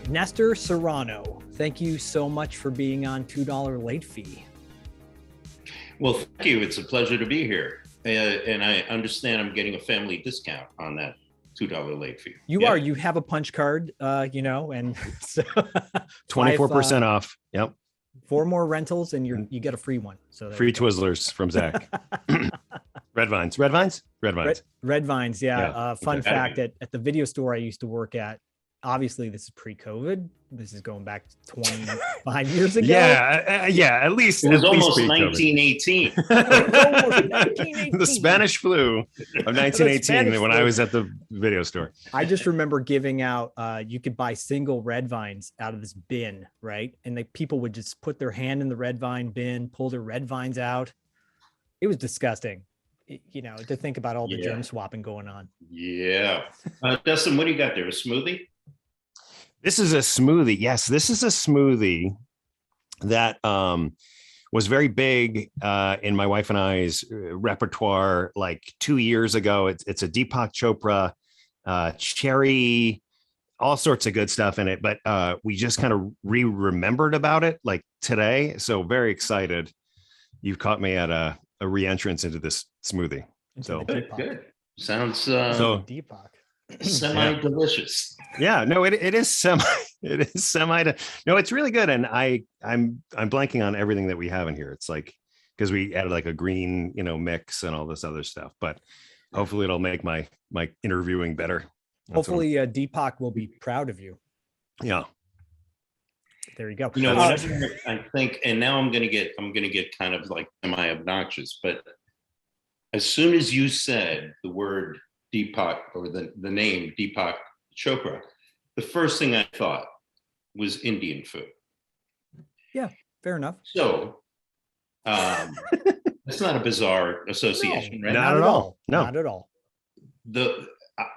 Nestor Serrano, thank you so much for being on $2 late fee. Well, thank you. It's a pleasure to be here. And I understand I'm getting a family discount on that $2 late fee. You are. You have a punch card, and so 24% off. Yep. 4 more rentals and you get a free one. So free Twizzlers from Zach. Red Vines. Red Vines. Yeah. Fun Okay. fact at the video store I used to work at, obviously this is pre-COVID. This is going back to 25 years ago. Yeah. At least it was at almost least 1918. The Spanish flu of 1918 when I was at the video store. I just remember giving out, you could buy single red vines out of this bin, right? And people would just put their hand in the red vine bin, pull their red vines out. It was disgusting, to think about all the germ swapping going on. Yeah. Dustin, what do you got there? A smoothie? This is a smoothie. Yes, this is a smoothie that was very big in my wife and I's repertoire like 2 years ago. It's a Deepak Chopra cherry, all sorts of good stuff in it. But we just kind of remembered about it like today. So very excited. You've caught me at a re-entrance into this smoothie. So good. Sounds Deepak. Semi-delicious. Yeah, no, it is semi. It is semi. No, it's really good, and I'm blanking on everything that we have in here. It's like because we added like a green, mix and all this other stuff. But hopefully, it'll make my interviewing better. Hopefully, Deepak will be proud of you. Yeah. There you go. Whenever I think, and now I'm gonna get kind of like semi-obnoxious, but as soon as you said the word Deepak or the name Deepak Chopra, the first thing I thought was Indian food. Yeah, fair enough. So it's not a bizarre association, right? Not at all. No, not at all.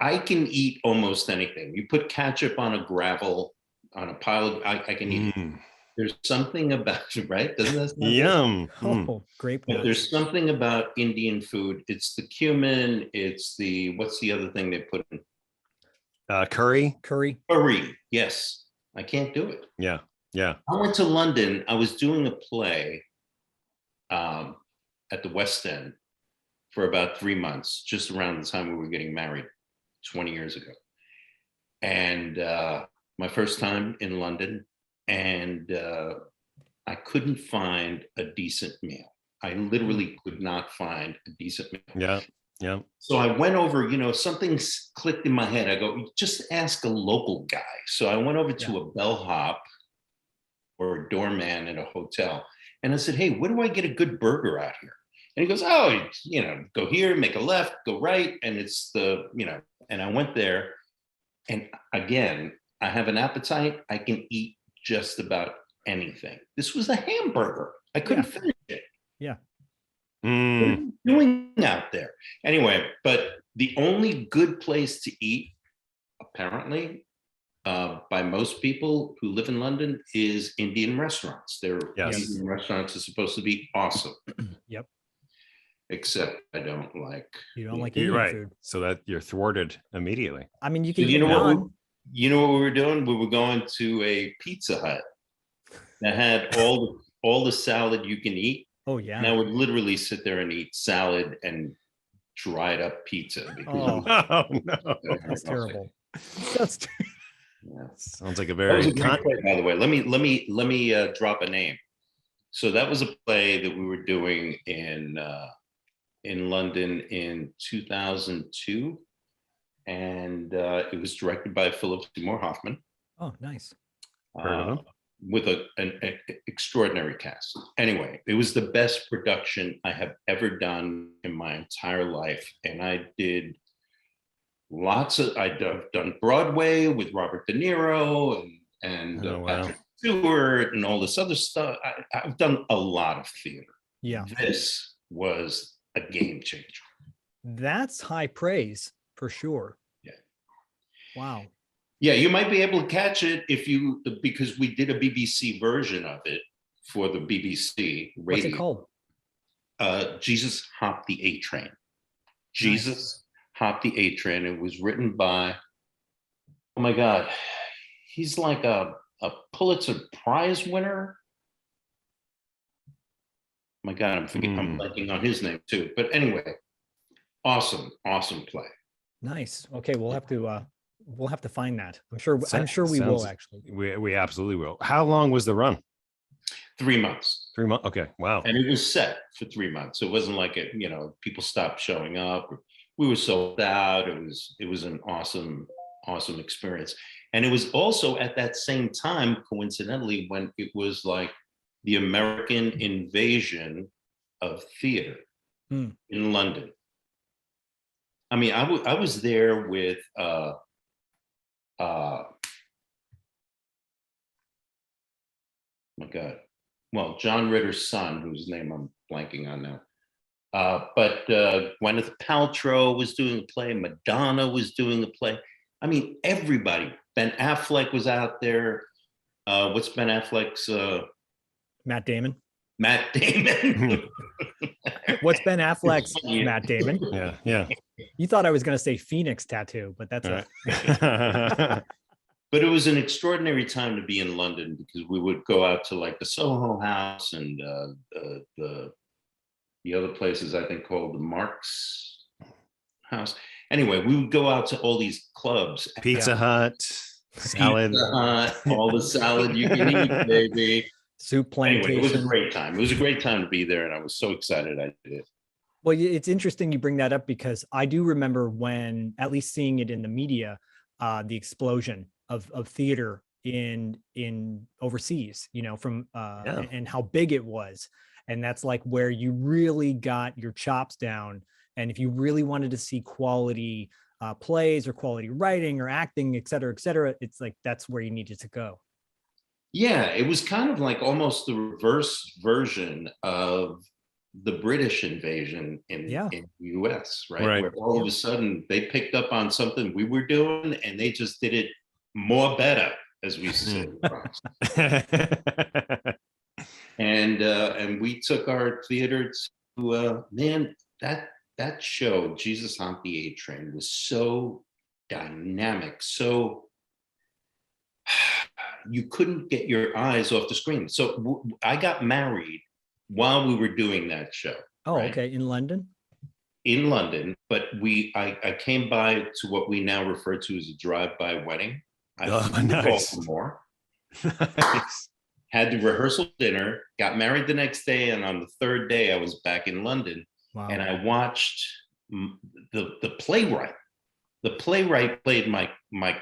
I can eat almost anything. You put ketchup on a gravel, on a pile of, I can eat it. There's something about it, right? Doesn't that sound yum? Oh, great. But there's something about Indian food. It's the cumin. It's what's the other thing they put in? Curry. Curry. Yes. I can't do it. Yeah. I went to London. I was doing a play at the West End for about 3 months, just around the time we were getting married 20 years ago. And my first time in London, and I couldn't find a decent meal. I literally could not find a decent meal. Yeah. So I went over, something clicked in my head. I go, just ask a local guy. So I went over to a bellhop or a doorman at a hotel. And I said, hey, where do I get a good burger out here? And he goes, oh, go here, make a left, go right. And it's and I went there. And again, I have an appetite. I can eat just about anything. This was a hamburger. I couldn't finish it. Yeah. What are you doing out there? Anyway, but the only good place to eat, apparently, by most people who live in London, is Indian restaurants. Indian restaurants are supposed to be awesome. Yep. Except I don't like. You don't like Indian food. So that you're thwarted immediately. I mean, you can. You know what we were doing? We were going to a Pizza Hut that had all the salad you can eat. Oh yeah. And I would literally sit there and eat salad and dried up pizza. No, that's terrible. Sounds like a very great play, by the way. Let me drop a name. So that was a play that we were doing in London in 2002. And it was directed by Philip Seymour Hoffman. Oh, nice. With an extraordinary cast. Anyway, it was the best production I have ever done in my entire life. And I did I've done Broadway with Robert De Niro and Patrick Stewart and all this other stuff. I've done a lot of theater. Yeah. This was a game changer. That's high praise for sure. Yeah. Wow. Yeah, you might be able to catch it because we did a BBC version of it for the BBC radio. What's it called? Jesus Hopped the A Train. Jesus Hopped the A Train. It was written by, oh my God, he's like a Pulitzer Prize winner. My God, I'm blanking on his name too. But anyway, awesome play. Nice. Okay, we'll have to find that. I'm sure we will actually. We absolutely will. How long was the run? 3 months. 3 months. Okay. Wow. And it was set for 3 months. It wasn't like people stopped showing up. We were sold out. It was an awesome experience. And it was also at that same time, coincidentally, when it was like the American invasion of theater in London. I mean, I was there with my God. Well, John Ritter's son, whose name I'm blanking on now. But Gwyneth Paltrow was doing a play. Madonna was doing a play. I mean, everybody. Ben Affleck was out there. What's Ben Affleck's? Matt Damon. Matt Damon. What's Ben Affleck's Matt Damon? Yeah. You thought I was going to say Phoenix tattoo, but that's right. But it was an extraordinary time to be in London because we would go out to like the Soho House and the other places, I think, called the Marx House. Anyway, we would go out to all these clubs. Pizza Hut, salad. Pizza Hut, all the salad you can eat, baby. Soup plantation. Anyway, it was a great time. It was a great time to be there, and I was so excited I did it. Well, it's interesting you bring that up because I do remember when, at least seeing it in the media, the explosion of theater in overseas, from and how big it was. And that's like where you really got your chops down. And if you really wanted to see quality plays or quality writing or acting, et cetera, it's like that's where you needed to go. Yeah, it was kind of like almost the reverse version of the British invasion in the US, right? Where all of a sudden they picked up on something we were doing and they just did it more better, as we say in the Bronx. And we took our theater to man, that show, Jesus on the A Train, was so dynamic, so you couldn't get your eyes off the screen. So I got married while we were doing that show. Oh, right? Okay. In London? In London, but I came by to what we now refer to as a drive-by wedding. Nice. Baltimore. Nice. Had the rehearsal dinner, got married the next day, and on the third day I was back in London. Wow. And I watched the playwright. The playwright played my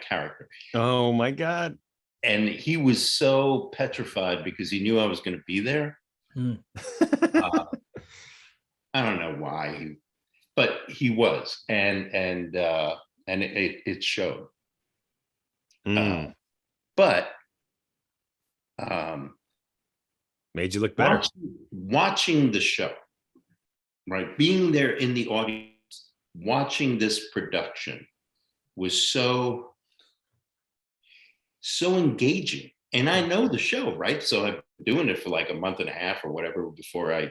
character. Oh my God. And he was so petrified because he knew I was going to be there. I don't know why, but he was, and it showed. But made you look better. Watching the show, right? Being there in the audience, watching this production was so engaging. And I know the show, right? So I've been doing it for like a month and a half or whatever before I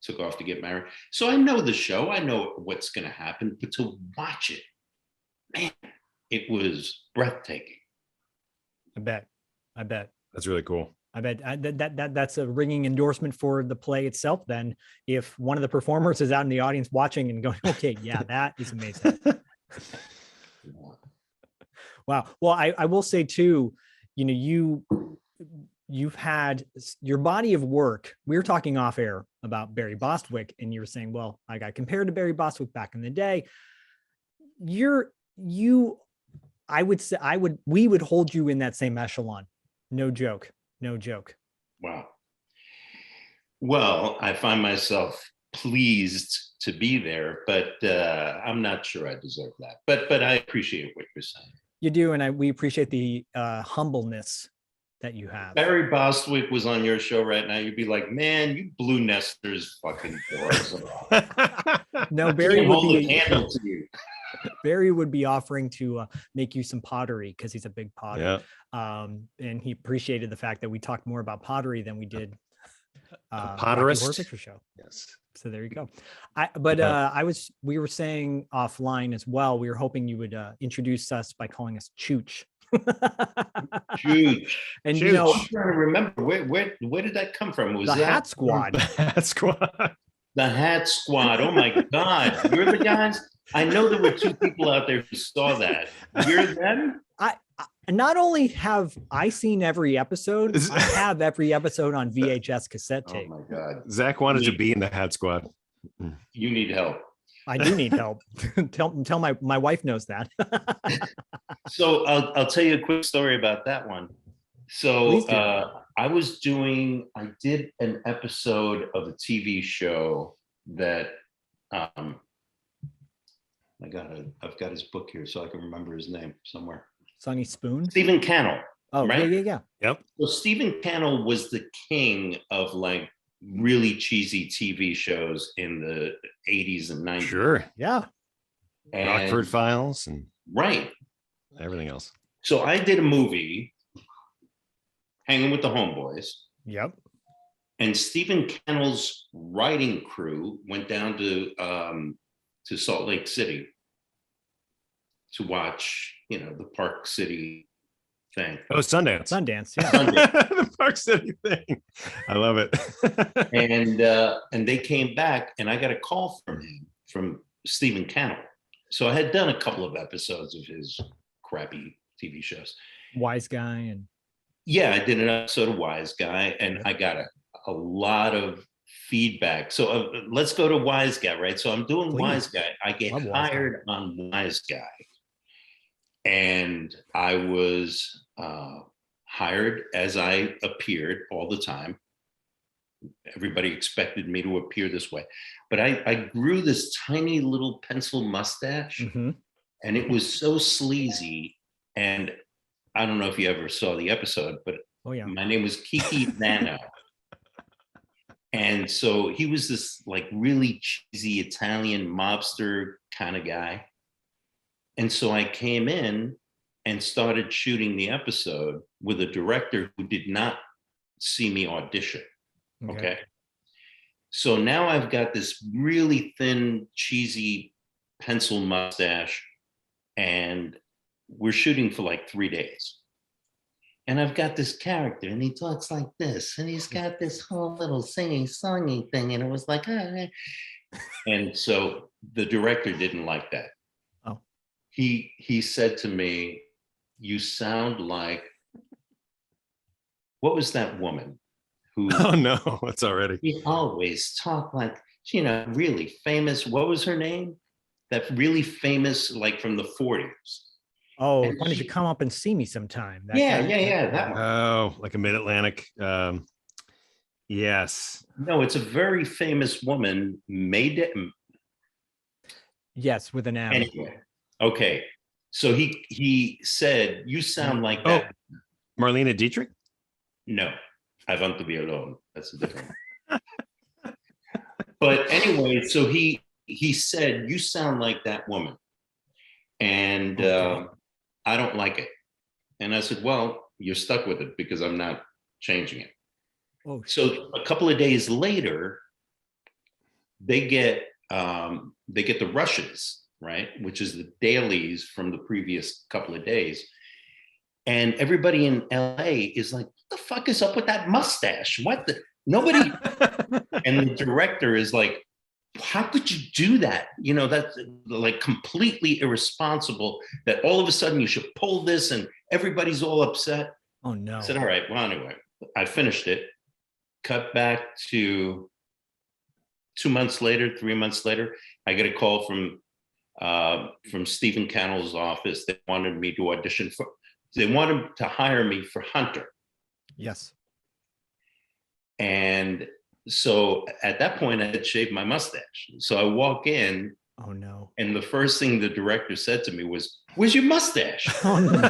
took off to get married. So I know the show, I know what's going to happen, but to watch it, man, it was breathtaking. I bet. That's really cool. I bet that's a ringing endorsement for the play itself. Then if one of the performers is out in the audience watching and going, okay, yeah, that is amazing. Wow. Well, I will say too, you've had your body of work. We were talking off air about Barry Bostwick, and you were saying, well, I got compared to Barry Bostwick back in the day. We would hold you in that same echelon. No joke. Wow. Well, I find myself pleased to be there, but I'm not sure I deserve that. But I appreciate what you're saying. You do, and we appreciate the humbleness that you have. Barry Bostwick was on your show right now. You'd be like, man, you blew Nestor's fucking doors off. No, Barry would be a candle to you. Barry would be offering to make you some pottery because he's a big potter. Yeah. And he appreciated the fact that we talked more about pottery than we did Potterist Horror Picture Show. Yes. So there you go. We were saying offline as well, we were hoping you would introduce us by calling us Chooch. Huge. And Huge. I'm trying to remember where did that come from? Was the that Hat Squad. Hat Squad. the Hat Squad? Oh my God. You're the guys. I know there were two people out there who saw that. You're them? I not only have I seen every episode, I have every episode on VHS cassette Oh tape. my God. Zach wanted to be in the Hat Squad. You need help. I do need help. tell my wife knows that. So I'll tell you a quick story about that one. So I did an episode of a TV show that I've got his book here so I can remember his name somewhere. Sonny Spoon. Stephen Cannell. Oh, right? Yeah. Yep. So Stephen Cannell was the king of like really cheesy TV shows in the 80s and 90s. Sure. Yeah. And, Rockford Files and right. everything else. So I did a movie, Hanging with the Homeboys. Yep. And Stephen Cannell's writing crew went down to Salt Lake City to watch, the Park City thing. Oh, Sundance. Sundance. Yeah. The Park City thing. I love it. and they came back, and I got a call from Stephen Cannell. So I had done a couple of episodes of his crappy TV shows. Wise Guy and. Yeah, I did an episode of Wise Guy, and I got a lot of feedback. So let's go to Wise Guy, right? So I'm doing Wise Guy. I get hired on Wise Guy. And I was hired as I appeared all the time. Everybody expected me to appear this way. But I grew this tiny little pencil mustache, and it was so sleazy. And I don't know if you ever saw the episode, but my name was Kiki Nano. And so he was this like really cheesy Italian mobster kind of guy. And so I came in and started shooting the episode with a director who did not see me audition. Okay. So now I've got this really thin, cheesy pencil mustache, and we're shooting for like 3 days. And I've got this character, and he talks like this, and he's got this whole little singy thing, and it was like, and so the director didn't like that. Oh. He said to me, "You sound like, what was that woman who?" Oh no, it's already. He always talked like, really famous. What was her name? That really famous, like from the 40s. Oh, why don't you come up and see me sometime? That one. Oh, like a Mid-Atlantic. Yes. No, it's a very famous woman. Yes, with an M. Anyway, okay. So he said, "You sound like that." Marlena Dietrich? No, I want to be alone. That's a different one. But anyway, so he said, "You sound like that woman," and I don't like it. And I said, "Well, you're stuck with it because I'm not changing it." Oh, so a couple of days later, they get the rushes, right, which is the dailies from the previous couple of days, and everybody in LA is like, "What the fuck is up with that mustache? What the nobody?" And the director is like, "How could you do that? That's like completely irresponsible that all of a sudden you should pull this and everybody's all upset." Oh no. I said, "All right, well, anyway," I finished it. Cut back to 2 months later, 3 months later, I get a call from Stephen Cannell's office. They wanted me to audition they wanted to hire me for Hunter. Yes. And so at that point, I had shaved my mustache. So I walk in. Oh no. And the first thing the director said to me was, "Where's your mustache?" Oh no.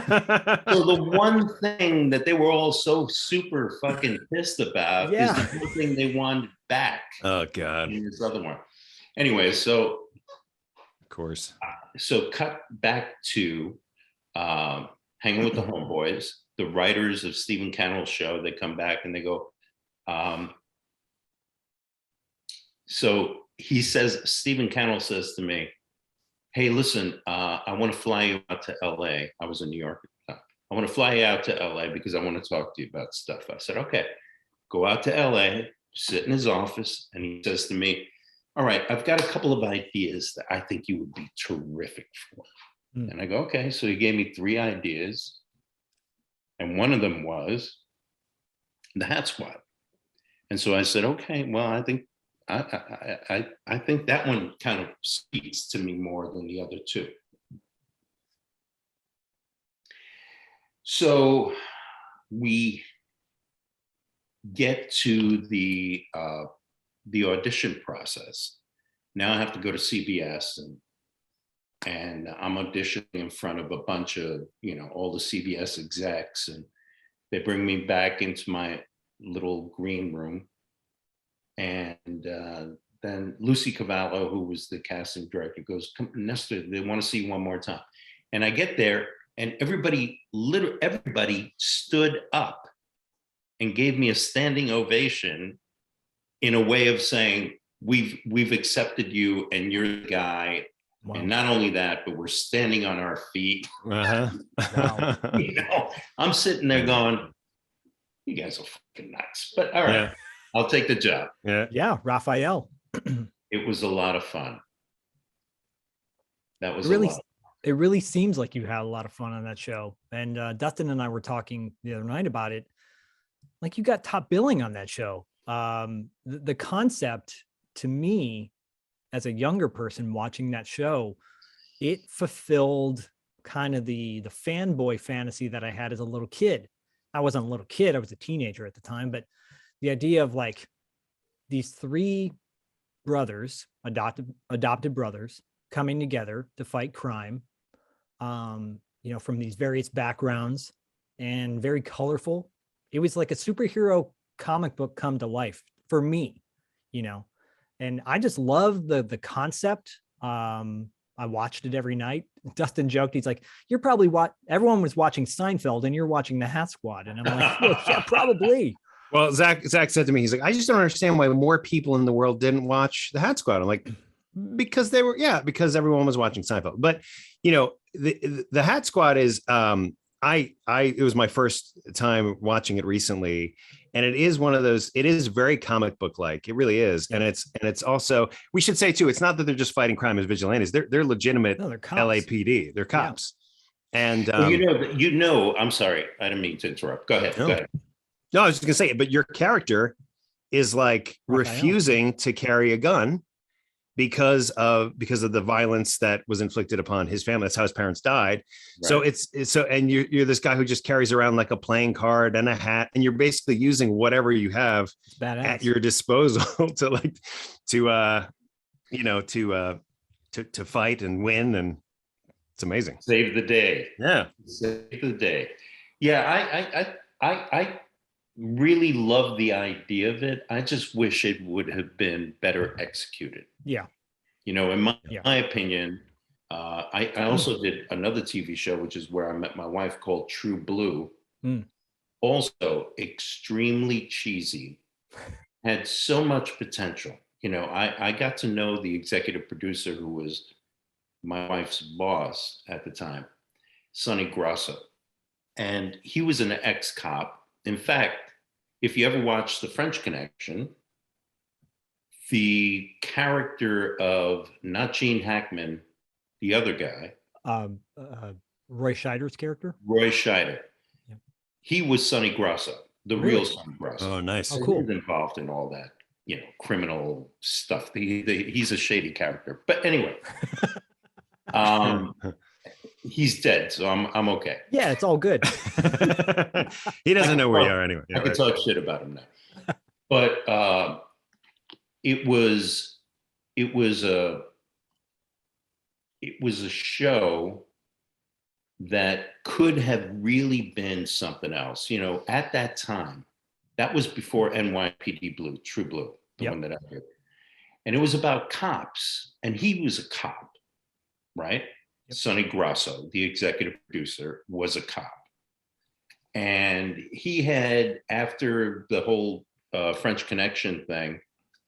So the one thing that they were all so super fucking pissed about is the one thing they wanted back. Oh God. In this other one. Anyway, so of course. So cut back to Hanging with the Homeboys, the writers of Stephen Cannell's show. They come back and they go, so Stephen Cannell says to me, "Hey, listen, I want to fly you out to LA." I was in New York at the time. I want to fly out to LA because I want to talk to you about stuff. I said, okay, go out to LA, sit in his office. And he says to me, all right, I've got a couple of ideas that I think you would be terrific for. And I go, okay. So he gave me 3 ideas. And one of them was the Hat Squad. And so I said, okay, well, I think I think that one kind of speaks to me more than the other 2. So we get to the audition process. Now I have to go to CBS, and I'm auditioning in front of a bunch of, all the CBS execs, and they bring me back into my little green room. And then Lucy Cavallo, who was the casting director, goes, "Come, Nestor, they want to see you one more time." And I get there, and everybody stood up and gave me a standing ovation in a way of saying, we've accepted you and you're the guy. Wow. And not only that, but we're standing on our feet. Wow. I'm sitting there going, you guys are fucking nuts, but all right, yeah. I'll take the job. Yeah, Raphael. It was a lot of fun. That was it really seems like you had a lot of fun on that show. And Dustin and I were talking the other night about it. Like, you got top billing on that show. The concept, to me, as a younger person watching that show, it fulfilled kind of the fanboy fantasy that I had as a little kid. I wasn't a little kid, I was a teenager at the time, but the idea of like these 3 brothers, adopted brothers, coming together to fight crime, from these various backgrounds, and very colorful. It was like a superhero comic book come to life for me, and I just love the concept. I watched it every night. Dustin joked, he's like, "You're probably everyone was watching Seinfeld and you're watching the Hat Squad." And I'm like, well, yeah, probably. Well, Zach said to me, he's like, "I just don't understand why more people in the world didn't watch the Hat Squad." I'm like, because everyone was watching Seinfeld. But the Hat Squad is it was my first time watching it recently, and it is one of those, it is very comic book like, it really is. And it's also, we should say too, it's not that they're just fighting crime as vigilantes, they're legitimate. No, they're cops. LAPD, they're cops. Yeah. And I'm sorry, I didn't mean to interrupt. Go ahead. No, I was just gonna say, but your character is like refusing to carry a gun because of the violence that was inflicted upon his family. That's how his parents died. Right. So and you're this guy who just carries around like a playing card and a hat, and you're basically using whatever you have at your disposal to fight and win, and it's amazing. Save the day. Yeah. Save the day. Yeah, I really love the idea of it. I just wish it would have been better executed. Yeah. In my opinion, I also did another TV show, which is where I met my wife, called True Blue. Also extremely cheesy, had so much potential. I got to know the executive producer, who was my wife's boss at the time, Sonny Grosso. And he was an ex-cop. In fact, if you ever watch The French Connection, the character of, not Gene Hackman, the other guy, Roy Scheider's character. Roy Scheider. Yeah. He was Sonny Grosso, the real Sonny Grosso. Oh, nice. So cool. He was involved in all that, criminal stuff. He's a shady character. But anyway, he's dead, so I'm okay. Yeah, it's all good. He doesn't know where you are anyway. I can talk shit about him now. But it was a show that could have really been something else. At that time, that was before NYPD Blue, True Blue, the one that I did. And it was about cops, and he was a cop, right? Yep. Sonny Grosso, the executive producer, was a cop. And he had, after the whole French Connection thing,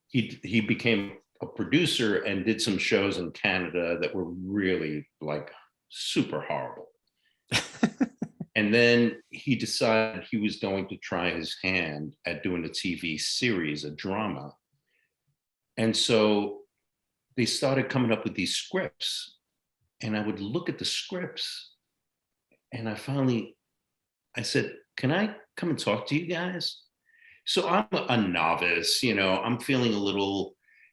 he became a producer and did some shows in Canada that were really like super horrible. And then he decided he was going to try his hand at doing a TV series, a drama. And so they started coming up with these scripts. And I would look at the scripts and I said, can I come and talk to you guys? So I'm a novice, I'm feeling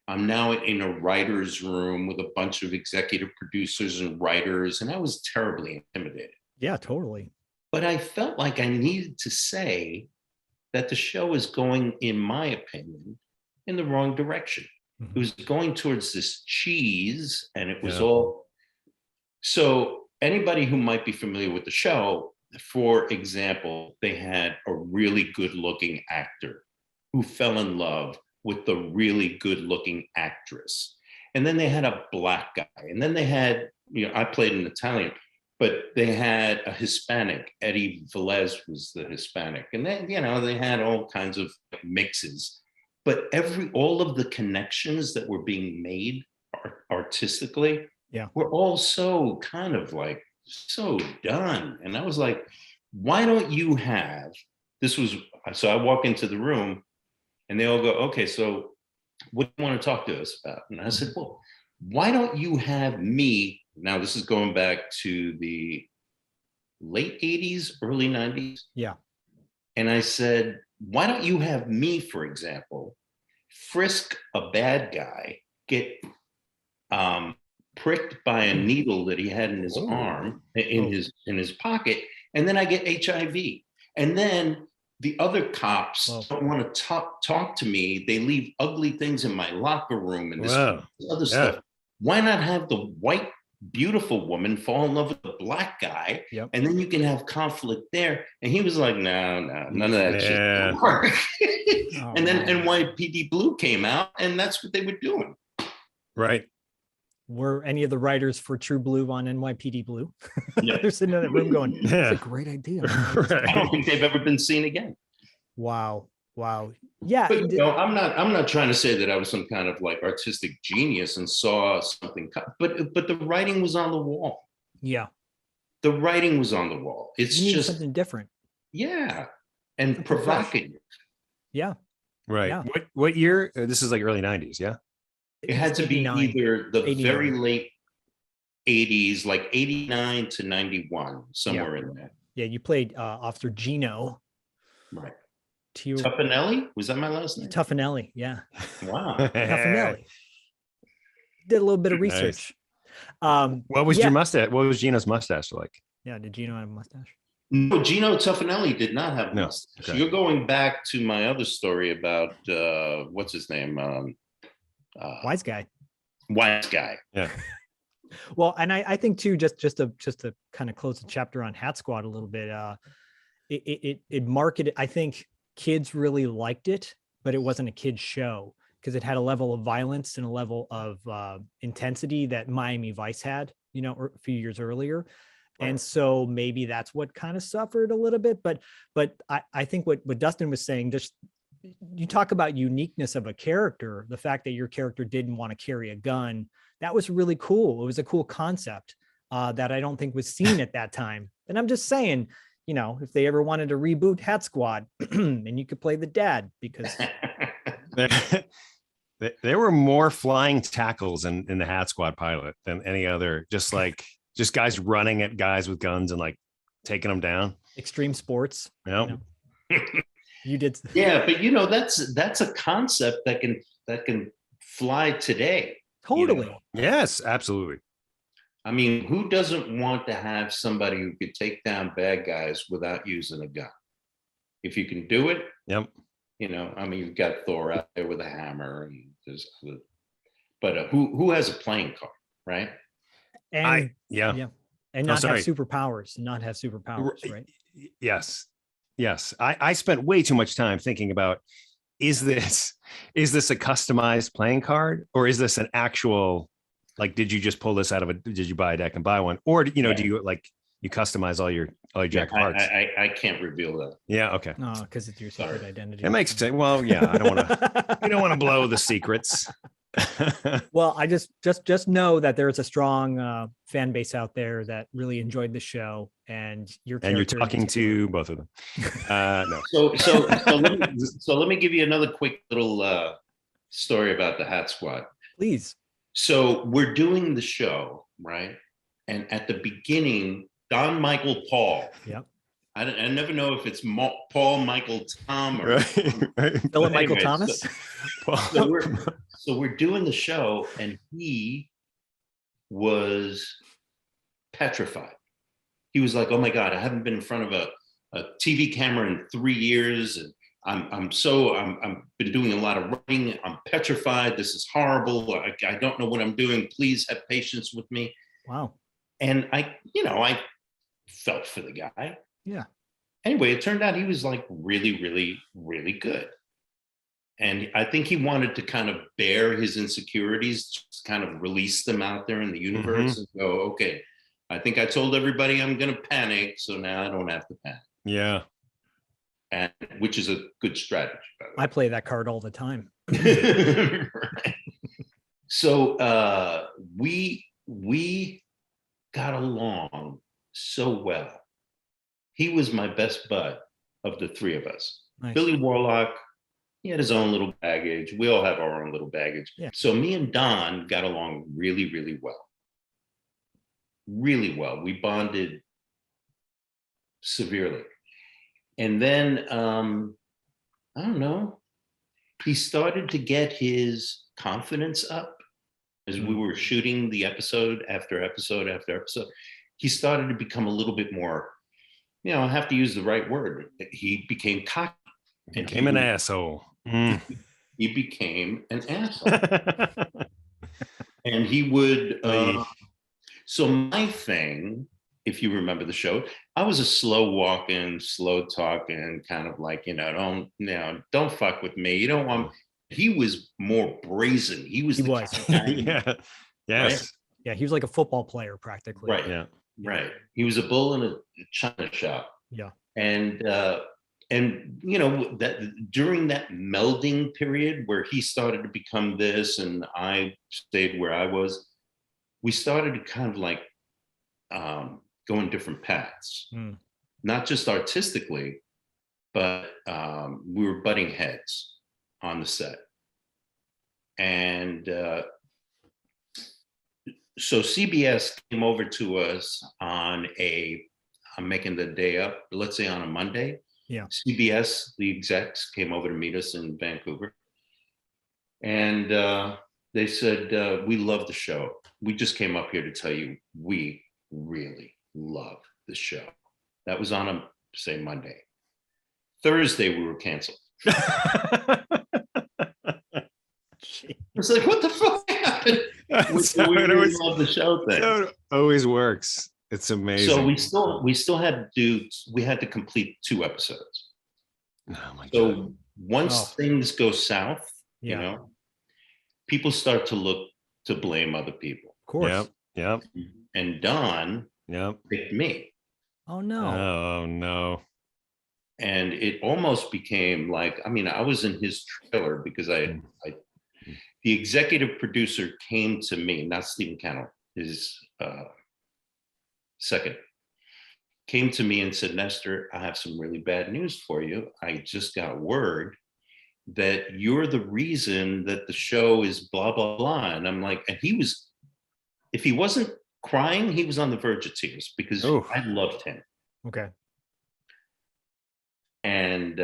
I'm now in a writer's room with a bunch of executive producers and writers, and I was terribly intimidated. Yeah, totally. But I felt like I needed to say that the show is going, in my opinion, in the wrong direction. It was going towards this cheese, and it was all. So anybody who might be familiar with the show, for example, they had a really good looking actor who fell in love with the really good looking actress. And then they had a black guy. And then they had, I played an Italian, but they had a Hispanic. Eddie Velez was the Hispanic. And then, they had all kinds of mixes. But all of the connections that were being made artistically were all so kind of like so done. And I was like, why don't you have, so I walk into the room and they all go, okay, so what do you want to talk to us about? And I said, well, why don't you have me, now this is going back to the late 80s, early 90s. Yeah. And I said, why don't you have me, for example, frisk a bad guy, get pricked by a needle that he had in his arm, in his pocket, and then I get HIV. And then the other cops don't want to talk to me. They leave ugly things in my locker room and this other stuff. Why not have the white, beautiful woman fall in love with the black guy? Yep. And then you can have conflict there. And he was like, no, none of that shit don't work. And then NYPD Blue came out, and that's what they were doing. Right. Were any of the writers for True Blue on NYPD Blue? Yeah. They're sitting in that room going, that's a great idea. I don't think they've ever been seen again. Wow. Yeah. But I'm not trying to say that I was some kind of like artistic genius and saw something, but the writing was on the wall. Yeah. The writing was on the wall. It's just something different. Yeah. And provocative. Yeah. Right. Yeah. What year? This is like early 90s. Yeah. It had to be either the 89. very late 80s, like 89 to 91, somewhere in there. Yeah. You played Officer Gino. Right. Tuffanelli? Was that my last name? Tuffanelli. Yeah. Wow. Tuffanelli. Did a little bit of research. Nice. What was your mustache? What was Gino's mustache like? Yeah. Did Gino have a mustache? No, Gino Tuffanelli did not have a mustache. Okay. You're going back to my other story about what's his name? Wise guy. Yeah. Well, and I think too, just to kind of close the chapter on Hat Squad a little bit, it marketed. I think kids really liked it, but it wasn't a kid's show because it had a level of violence and a level of intensity that Miami Vice had, a few years earlier. Right. And so maybe that's what kind of suffered a little bit. But I think what Dustin was saying, just you talk about uniqueness of a character, the fact that your character didn't want to carry a gun, that was really cool. It was a cool concept that I don't think was seen at that time. And I'm just saying, if they ever wanted to reboot Hat Squad and you could play the dad, because there were more flying tackles in the Hat Squad pilot than any other, just guys running at guys with guns and like taking them down. Extreme sports. Yep. You did. Yeah, but that's a concept that can fly today. Totally. Yes, absolutely. I mean, who doesn't want to have somebody who could take down bad guys without using a gun? If you can do it, yep. You've got Thor out there with a hammer, and but who has a playing card, right? And and not have superpowers, right? Yes. I spent way too much time thinking about, is this a customized playing card, or is this an actual, like, did you just pull this did you buy a deck and buy one? Or, do you you customize all your jack cards? I can't reveal that. Yeah. Okay. No, because it's your secret identity. It makes sense. Well, yeah, I don't want to blow the secrets. Well, I just know that there's a strong fan base out there that really enjoyed the show, and your And you're character in talking particular. to both of them. No. So let me give you another quick little story about the Hat Squad. Please. So we're doing the show, right? And at the beginning, Don Michael Paul. Yep. I never know if it's Paul Michael Tom or Right. Philip Michael Anyways, Thomas. So we're doing the show, and he was petrified. He was like, "Oh my God, I haven't been in front of a TV camera in 3 years, and I'm been doing a lot of writing. I'm petrified. This is horrible. I don't know what I'm doing. Please have patience with me." Wow. And I felt for the guy. Yeah. Anyway, it turned out he was like really, really, really good. And I think he wanted to kind of bear his insecurities, just kind of release them out there in the universe and go, okay, I think I told everybody I'm going to panic, so now I don't have to panic. Yeah. And which is a good strategy, by the way. I play that card all the time. Right. So we got along so well. He was my best bud of the three of us. Nice. Billy Warlock, he had his own little baggage. We all have our own little baggage. Yeah. So me and Don got along really, really well. Really well. We bonded severely. And then, I don't know, he started to get his confidence up as we were shooting the episode after episode after episode. He started to become a little bit more, I have to use the right word. He became cocky. Became an asshole. He became an asshole. And he would, so my thing, if you remember the show, I was a slow walking, slow talking, kind of like, don't fuck with me. You don't want, he was more brazen. He was. Yeah. Yes. Right? Yeah. He was like a football player practically. Right. Yeah. Right. He was a bull in a china shop. Yeah. And that during that melding period where he started to become this and I stayed where I was, we started to kind of like go in different paths, not just artistically, but we were butting heads on the set. And so CBS came over to us I'm making the day up, let's say on a Monday. Yeah. CBS, the execs came over to meet us in Vancouver. And they said, we love the show. We just came up here to tell you we really love the show. That was on say Monday. Thursday, we were canceled. It's like, what the fuck happened? We really love the show thing. It always works. It's amazing. So we still had to complete 2 episodes. Oh my God. So once things go south, people start to look to blame other people. Of course. Yep. And Don picked me. Oh no. Oh no. And it almost became like, I was in his trailer because the executive producer came to me, not Stephen Cannell, his second, came to me and said, Nestor, I have some really bad news for you. I just got word that you're the reason that the show is blah, blah, blah. And I'm like, and if he wasn't crying, he was on the verge of tears because I loved him. Okay. And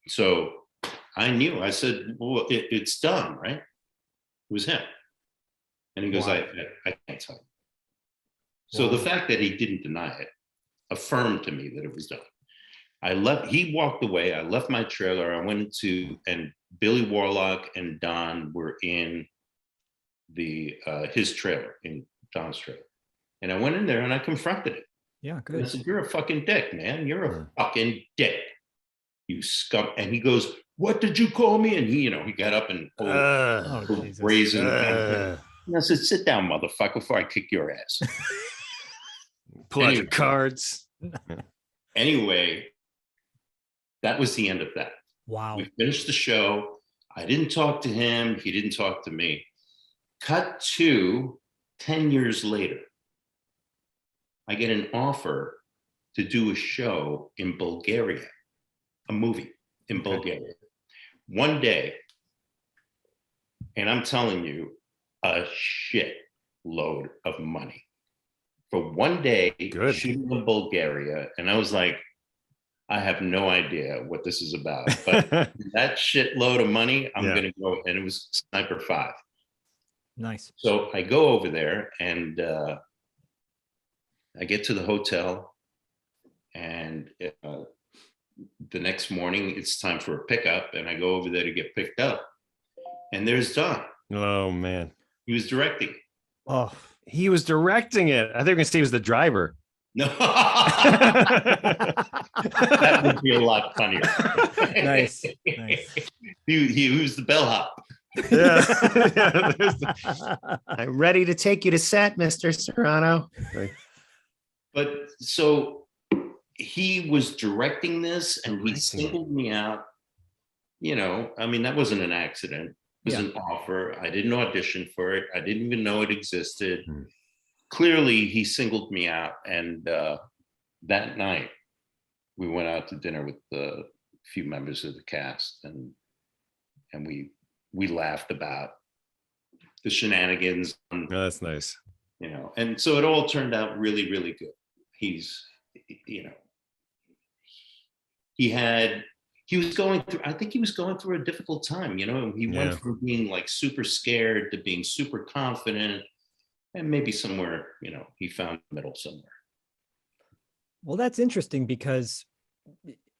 so I knew, I said, well, it's done, right? It was him. And he goes, I can't tell you. So the fact that he didn't deny it affirmed to me that it was done. He walked away. I left my trailer. I went and Billy Warlock and Don were in his trailer, in Don's trailer. And I went in there and I confronted it. Yeah, good. And I said, you're a fucking dick, man. You're a fucking dick. You scum. And he goes, what did you call me? And he got up and brazen. And I said, sit down, motherfucker, before I kick your ass. Pull out your cards. Anyway, that was the end of that. Wow. We finished the show. I didn't talk to him. He didn't talk to me. Cut to 10 years later, I get an offer to do a show in Bulgaria, a movie in Bulgaria. One day, and I'm telling you, a shit load of money for one day shooting in Bulgaria. And I was like, I have no idea what this is about, but that shitload of money, I'm going to go. And it was Sniper 5. Nice. So I go over there and I get to the hotel, and the next morning it's time for a pickup, and I go over there to get picked up, and there's Don. Oh man. He was directing. Oh, he was directing it. I think we're going to say he was the driver. No. That would be a lot funnier. Nice. He was the bellhop. Yeah. I'm ready to take you to set, Mr. Serrano. But so he was directing this, and he singled me out. You know, I mean, that wasn't an accident. It was an offer. I didn't audition for it. I didn't even know it existed. Clearly, he singled me out. And that night, we went out to dinner with a few members of the cast, and we laughed about the shenanigans. Oh, that's nice. You know, and so it all turned out really, really good. He's, you know, he was going through, I think he was going through a difficult time, you know, he went from being like super scared to being super confident, and maybe somewhere, you know, he found the middle somewhere. Well, that's interesting because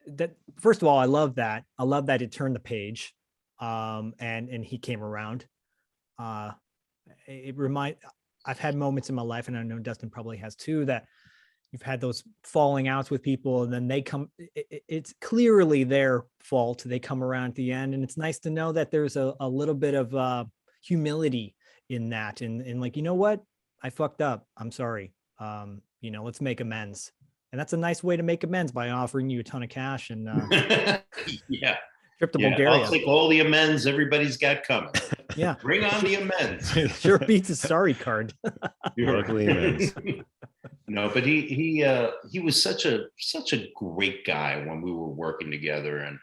that, first of all, I love that it turned the page, and he came around. I've had moments in my life, and I know Dustin probably has too, that you've had those falling outs with people, and then they come, it's clearly their fault. They come around at the end, and it's nice to know that there's a little bit of humility in that. And like, you know what? I fucked up. I'm sorry. You know, let's make amends. And that's a nice way to make amends, by offering you a ton of cash and trip to Bulgaria. I'll take all the amends everybody's got coming. Yeah. Bring on the amends. Sure beats a sorry card. No, but he was such a great guy when we were working together,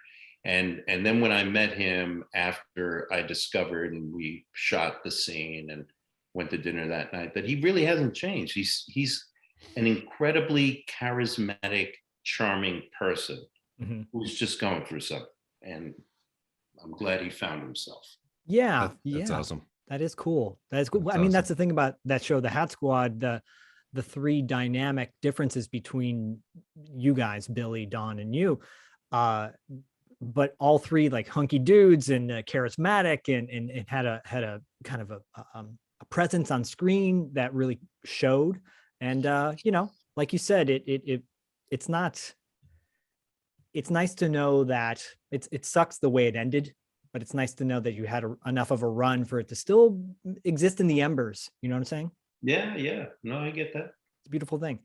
and then when I met him after I discovered, and we shot the scene and went to dinner that night, that he really hasn't changed. He's an incredibly charismatic, charming person who's just going through something, and I'm glad he found himself. Yeah, that's awesome. That is cool. That is cool. I mean, that's the thing about that show, The Hat Squad. The three dynamic differences between you guys, Billy, Don, and you, but all three like hunky dudes and charismatic, and had a kind of a presence on screen that really showed. And you know, like you said, it's not. It's nice to know that it sucks the way it ended, but it's nice to know that you had enough of a run for it to still exist in the embers. You know what I'm saying? Yeah. No, I get that. It's a beautiful thing.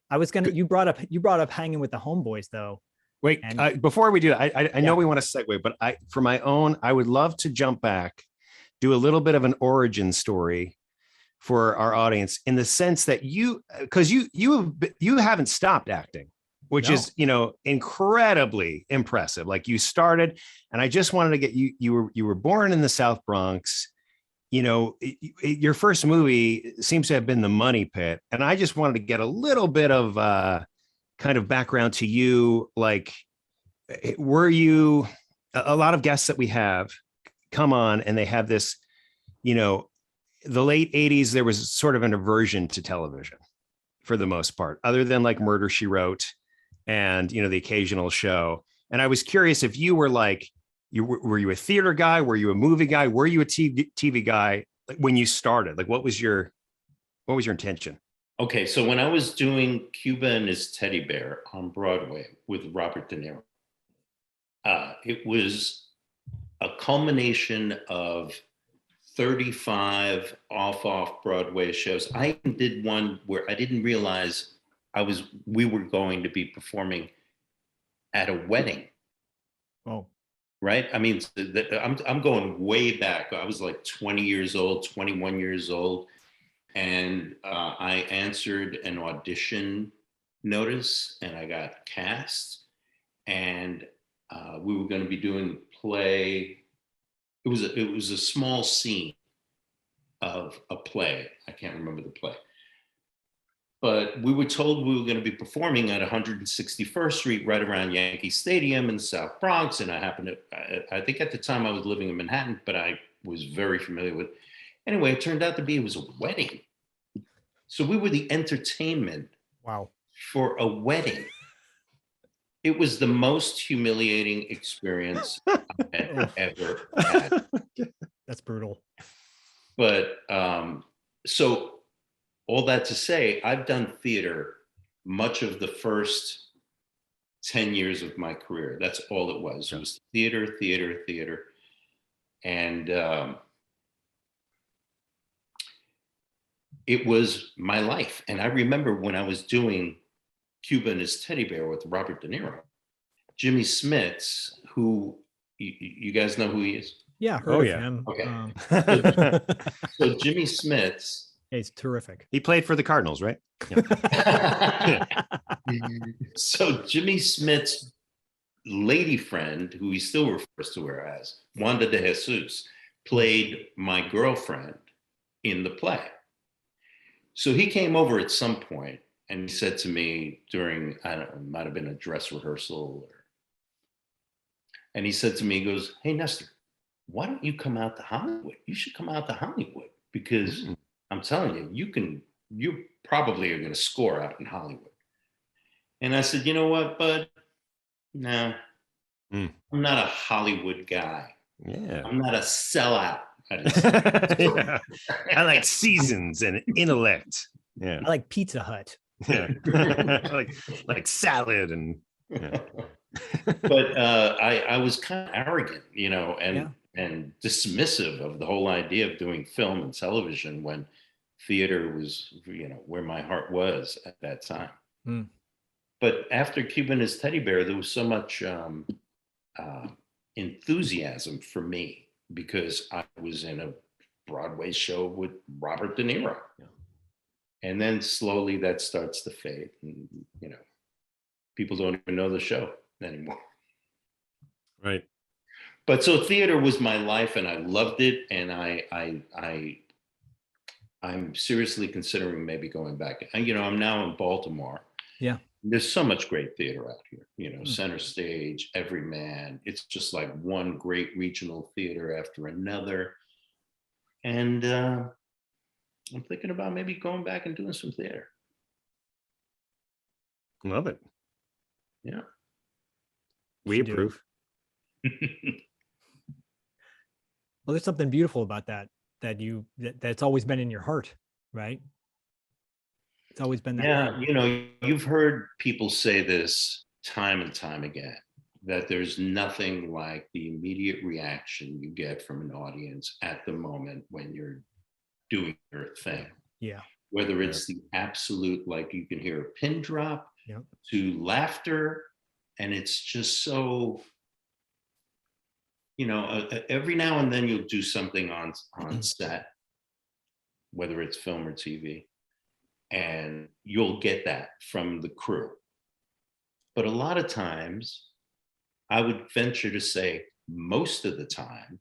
You brought up Hanging with the Homeboys though. Wait, before we do that, I know we want to segue, but for my own, I would love to jump back, do a little bit of an origin story for our audience, in the sense that you haven't stopped acting, which is, you know, incredibly impressive. Like, you started, and I just wanted to get you were born in the South Bronx. You know, your first movie seems to have been The Money Pit. And I just wanted to get a little bit of kind of background to you. Like, were you, a lot of guests that we have come on and they have this, you know, the late 80s, there was sort of an aversion to television for the most part, other than like Murder, She Wrote and, you know, the occasional show. And I was curious if you were like, were you a theater guy? Were you a movie guy? Were you a TV guy when you started? Like, what was your intention? Okay, so when I was doing Cuba and His Teddy Bear on Broadway with Robert De Niro, it was a culmination of 35 off Broadway shows. I did one where I didn't realize we were going to be performing at a wedding. Oh. right? I mean, I'm going way back. I was like 20 years old, 21 years old, and I answered an audition notice, and I got cast. And we were going to be doing the play. It was a small scene of a play. I can't remember the play. But we were told we were going to be performing at 161st Street, right around Yankee Stadium in the South Bronx. And I happened to, I think at the time I was living in Manhattan, but I was very familiar with. Anyway, it turned out to be, it was a wedding. So we were the entertainment Wow. for a wedding. It was the most humiliating experience I had ever had. That's brutal. But so all that to say, I've done theater much of the first 10 years of my career. That's all it was. It was theater, theater, theater. And it was my life. And I remember when I was doing Cuba and His Teddy Bear with Robert De Niro, Jimmy Smits, who you guys know who he is? Yeah, heard of him. Okay. So Jimmy Smits. He's terrific. He played for the Cardinals, right? Yeah. So Jimmy Smits' lady friend, who he still refers to her as, Wanda de Jesus, played my girlfriend in the play. So he came over at some point and he said to me during, I don't know, it might have been a dress rehearsal, and he said to me, he goes, "Hey, Nestor, why don't you come out to Hollywood? You should come out to Hollywood because I'm telling you, you probably are going to score out in Hollywood." And I said, "You know what, bud? No, I'm not a Hollywood guy. Yeah. I'm not a sellout." Yeah. I like seasons and intellect. Yeah. I like Pizza Hut. Yeah. like salad and But I was kind of arrogant, you know, and dismissive of the whole idea of doing film and television when theater was, you know, where my heart was at that time. But after Cuba and His Teddy Bear, there was so much enthusiasm for me because I was in a Broadway show with Robert De Niro. And then slowly that starts to fade. And, you know, people don't even know the show anymore. Right. But so theater was my life and I loved it. And I'm seriously considering maybe going back. And, you know, I'm now in Baltimore. Yeah. There's so much great theater out here, you know, Center Stage, Everyman. It's just like one great regional theater after another. And I'm thinking about maybe going back and doing some theater. Love it. Yeah. We approve. Well, there's something beautiful about that's always been in your heart, right? It's always been that. Yeah, you know, you've heard people say this time and time again, that there's nothing like the immediate reaction you get from an audience at the moment when you're doing your thing. Yeah. Whether it's the absolute, like you can hear a pin drop, to laughter, and it's just so, you know, every now and then you'll do something on set, whether it's film or TV, and you'll get that from the crew. But a lot of times, I would venture to say most of the time,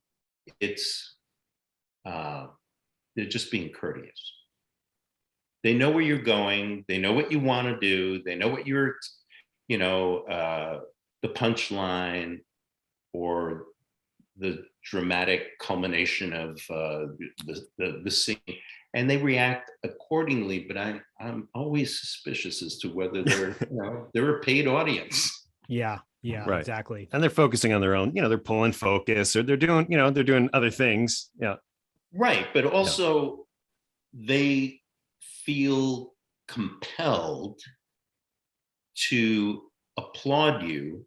it's they're just being courteous. They know where you're going. They know what you want to do. They know what you're, you know, the punchline or the dramatic culmination of the scene, and they react accordingly. But I'm always suspicious as to whether they're, you know, they're a paid audience. Yeah, right. Exactly. And they're focusing on their own, you know, they're pulling focus or they're doing, you know, they're doing other things. Yeah. Right. But also they feel compelled to applaud you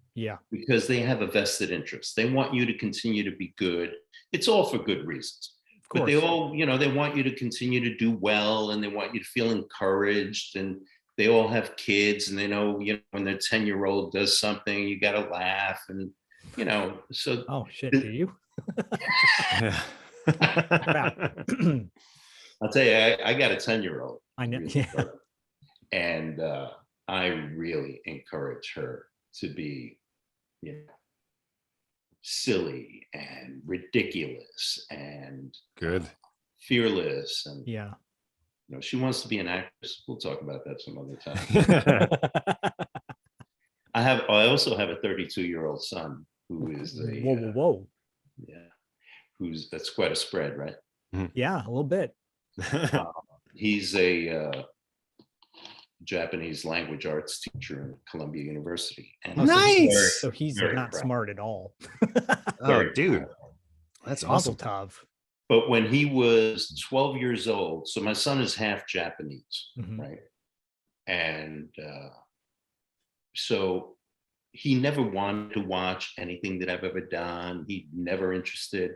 because they have a vested interest. They want you to continue to be good. It's all for good reasons. But they all, you know, they want you to continue to do well and they want you to feel encouraged, and they all have kids and they know, you know, when their 10-year-old does something, you got to laugh. And, you know, so Oh shit, do you? I'll tell you, I got a 10-year-old. I know. Really, Yeah. and I really encourage her to be, you know, silly and ridiculous and Good. fearless, and Yeah. you know, she wants to be an actress. We'll talk about that some other time. I also have a 32-year-old son who is Whoa, whoa, whoa. That's quite a spread, right? Yeah, a little bit. He's a Japanese language arts teacher at Columbia University. And Nice. So he's very not proud. smart at all. Oh, dude, that's Mazel awesome. tov. But when he was 12 years old, so my son is half Japanese, right? And so he never wanted to watch anything that I've ever done. He never interested.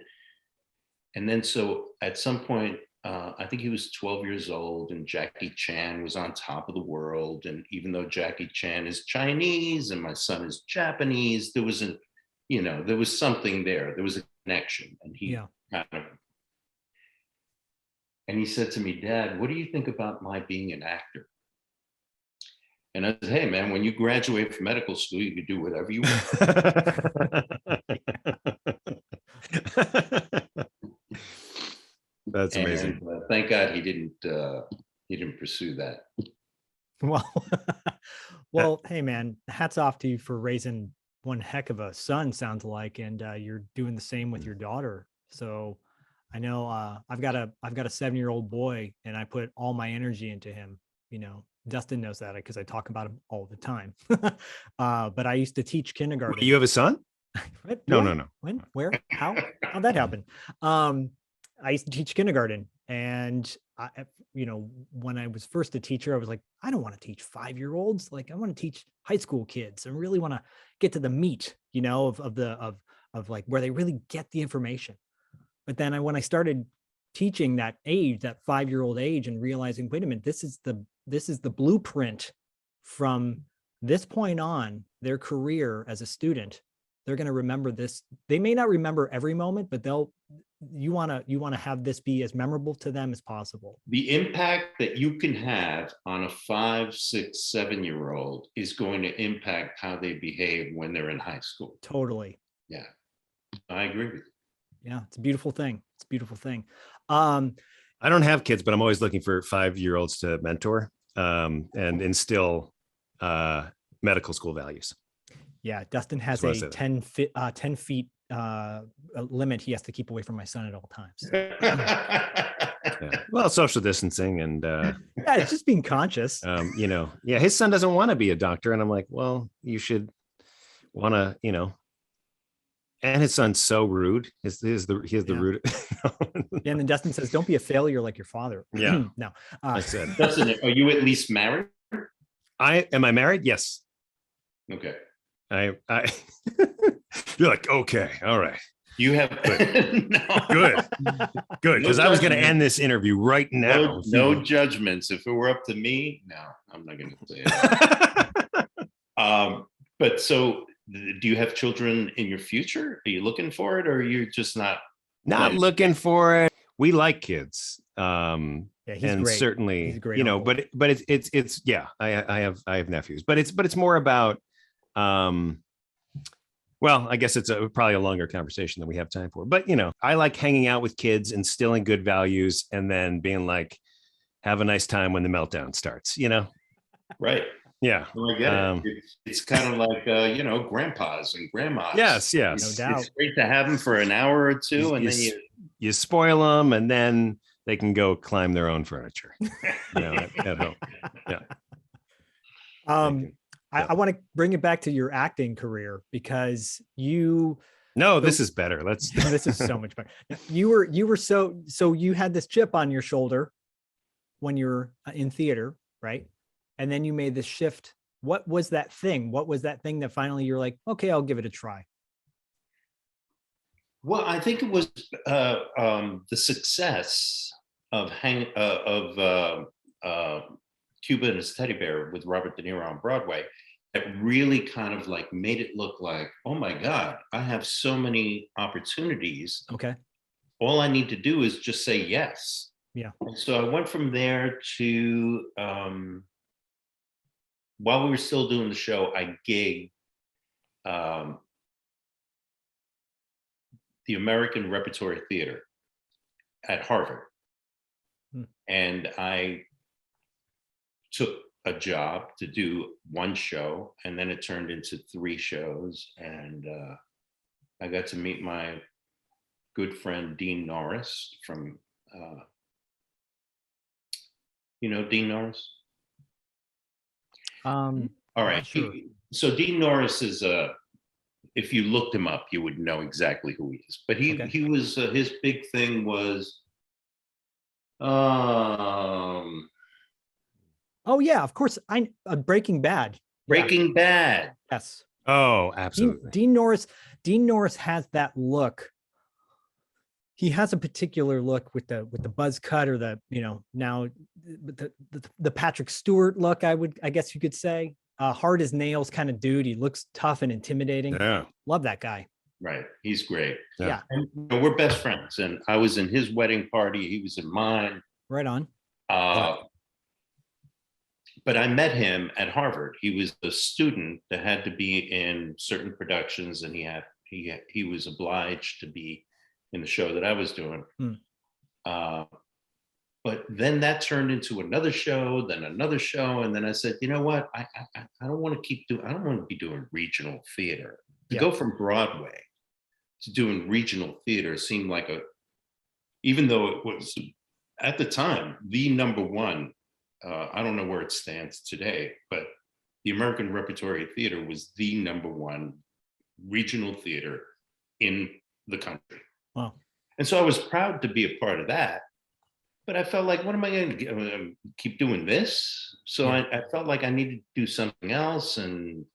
And then so at some point, I think he was 12 years old and Jackie Chan was on top of the world. And even though Jackie Chan is Chinese and my son is Japanese, there was something there. There was a connection. And he and he said to me, Dad, what do you think about my being an actor? And I said, hey, man, when you graduate from medical school, you can do whatever you want. That's amazing. And, thank God he didn't pursue that. Well, hey, man, hats off to you for raising one heck of a son, sounds like, and you're doing the same with your daughter. So I know I've got a 7-year-old boy, and I put all my energy into him. You know, Dustin knows that because I talk about him all the time. But I used to teach kindergarten. You have a son? No. When? Where? How'd that happen? I used to teach kindergarten, and when I was first a teacher, I was like, I don't want to teach 5-year-olds. Like, I want to teach high school kids and really want to get to the meat, of like where they really get the information. But then when I started teaching that age, that 5-year-old age, and realizing, wait a minute, this is the blueprint from this point on their career as a student. They're going to remember this. They may not remember every moment, but you want to have this be as memorable to them as possible. The impact that you can have on a 5, 6, 7-year-old is going to impact how they behave when they're in high school. Totally. Yeah, I agree with you. Yeah, it's a beautiful thing. It's a beautiful thing. I don't have kids, but I'm always looking for 5-year-olds to mentor and instill medical school values. Yeah, Dustin has a 10 feet limit he has to keep away from my son at all times. Yeah. Well, social distancing and yeah, it's just being conscious. His son doesn't want to be a doctor, and I'm like, well, you should want to, and his son's so rude. He has the rude. Yeah, and then Dustin says, "Don't be a failure like your father." Yeah. No. I said, Dustin, are you at least married? Am I married? Yes. Okay. I You're like, okay, all right. You have good. Because I was going to end this interview right now. No judgments. If it were up to me, no, I'm not going to say it. But so, do you have children in your future? Are you looking for it, or are you just not looking for it? We like kids. Yeah, he's and great. Certainly, he's great but it's yeah. I have nephews, but it's more about. Well, I guess it's probably a longer conversation than we have time for. But, I like hanging out with kids, instilling good values, and then being like, have a nice time when the meltdown starts, Right. Yeah. Well, I get it. It's kind of like, grandpas and grandmas. Yes. No doubt. It's great to have them for an hour or two. And then you spoil them, and then they can go climb their own furniture at home. Yeah. I want to bring it back to your acting career because this is better. This is so much better. You were so you had this chip on your shoulder when you were in theater, right? And then you made this shift. What was that thing? What was that thing that finally you're like, okay, I'll give it a try? Well, I think it was the success of Cuba and his Teddy Bear with Robert De Niro on Broadway. that really kind of like made it look like, oh my God, I have so many opportunities. Okay. All I need to do is just say yes. Yeah. And so I went from there to, while we were still doing the show, I gigged the American Repertory Theater at Harvard. And I took a job to do one show, and then it turned into 3 shows. And I got to meet my good friend, Dean Norris from, you know, Dean Norris? All right. Sure. So Dean Norris is if you looked him up, you would know exactly who he is. But he was his big thing was oh yeah, of course. Breaking Bad. Breaking Bad. Yes. Oh, absolutely. Dean Norris has that look. He has a particular look with the buzz cut, or the, you know, now the Patrick Stewart look, I guess you could say. Hard as nails kind of dude. He looks tough and intimidating. Yeah. Love that guy. Right. He's great. Yeah. And you know, we're best friends. And I was in his wedding party. He was in mine. Right on. But I met him at Harvard. He was a student that had to be in certain productions, and he was obliged to be in the show that I was doing. But then that turned into another show, then another show, and then I said, you know what? I don't want to keep doing. I don't want to be doing regional theater. To go from Broadway to doing regional theater seemed like even though it was at the time the number one. I don't know where it stands today, but the American Repertory Theater was the number one regional theater in the country. Wow. And so I was proud to be a part of that, but I felt like, what am I going to keep doing this? So I felt like I needed to do something else, and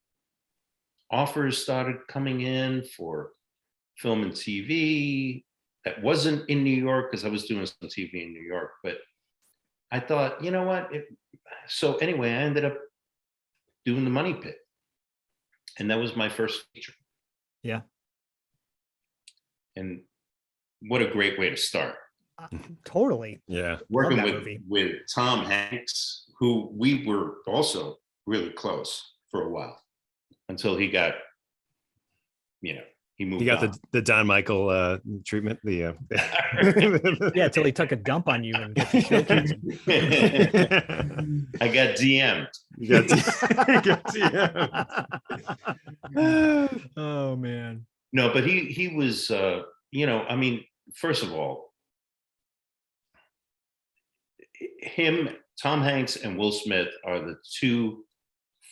offers started coming in for film and TV that wasn't in New York, because I was doing some TV in New York, but I thought, you know what? So anyway, I ended up doing The Money Pit, and that was my first feature. Yeah. And what a great way to start. Totally. Yeah. Working with Tom Hanks, who we were also really close for a while, until he got, you know, he moved. You got on. the Don Michael treatment. Yeah, until he took a dump on you and get the I got DM'd. You got DM'd. Oh man. No, but he was, you know, I mean, first of all, Tom Hanks and Will Smith are the 2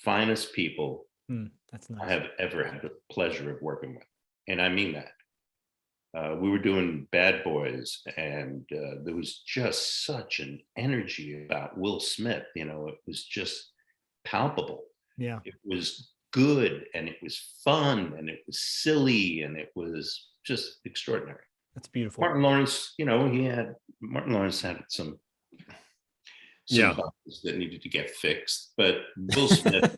finest people that's nice. I have ever had the pleasure of working with. And I mean that. We were doing Bad Boys, and there was just such an energy about Will Smith. You know, it was just palpable. Yeah. It was good, and it was fun, and it was silly, and it was just extraordinary. That's beautiful. Martin Lawrence, you know, Martin Lawrence had some buttons that needed to get fixed, but Will Smith